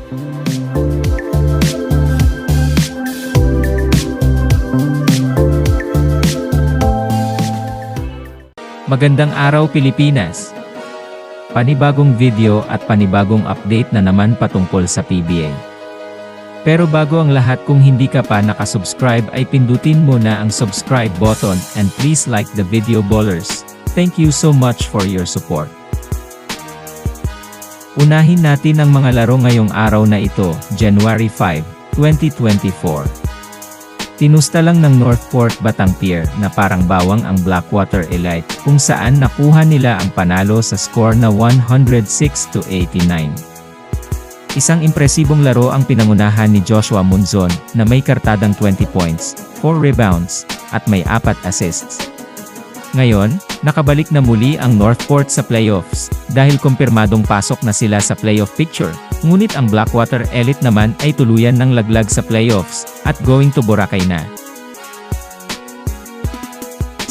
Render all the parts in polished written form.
Magandang araw Pilipinas! Panibagong video at panibagong update na naman patungkol sa PBA. Pero bago ang lahat, kung hindi ka pa nakasubscribe ay pindutin mo na ang subscribe button and please like the video ballers. Thank you so much for your support. Unahin natin ang mga laro ngayong araw na ito, January 5, 2024. Tinusta lang ng Northport Batangpier na parang bawang ang Blackwater Elite, kung saan nakuha nila ang panalo sa score na 106-89. Isang impresibong laro ang pinangunahan ni Joshua Munzon, na may kartadang 20 points, 4 rebounds, at may 4 assists. Ngayon, nakabalik na muli ang Northport sa playoffs, dahil kumpirmadong pasok na sila sa playoff picture. Ngunit ang Blackwater Elite naman ay tuluyan ng laglag sa playoffs, at going to Boracay na.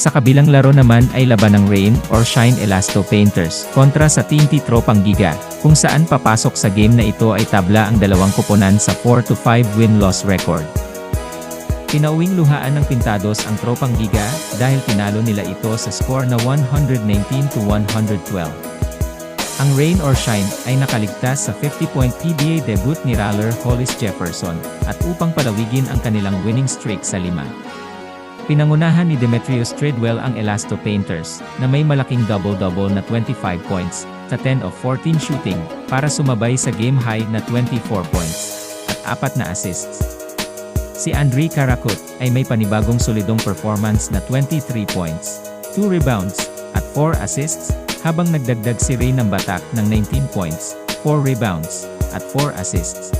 Sa kabilang laro naman ay laban ng Rain or Shine Elasto Painters kontra sa TNT Tropang Giga, kung saan papasok sa game na ito ay tabla ang dalawang koponan sa 4-5 win-loss record. Pinauwing luhaan ng Pintados ang Tropang Giga, dahil tinalo nila ito sa score na 119-112. Ang Rain or Shine ay nakaligtas sa 50-point PBA debut ni Raller Hollis Jefferson, at upang palawigin ang kanilang winning streak sa 5. Pinangunahan ni Demetrius Treadwell ang Elasto Painters, na may malaking double-double na 25 points, sa 10 of 14 shooting, para sumabay sa game-high na 24 points, at 4 na assists. Si Andre Karakut ay may panibagong solidong performance na 23 points, 2 rebounds, at 4 assists, habang nagdagdag si Ray ng Batak ng 19 points, 4 rebounds, at 4 assists.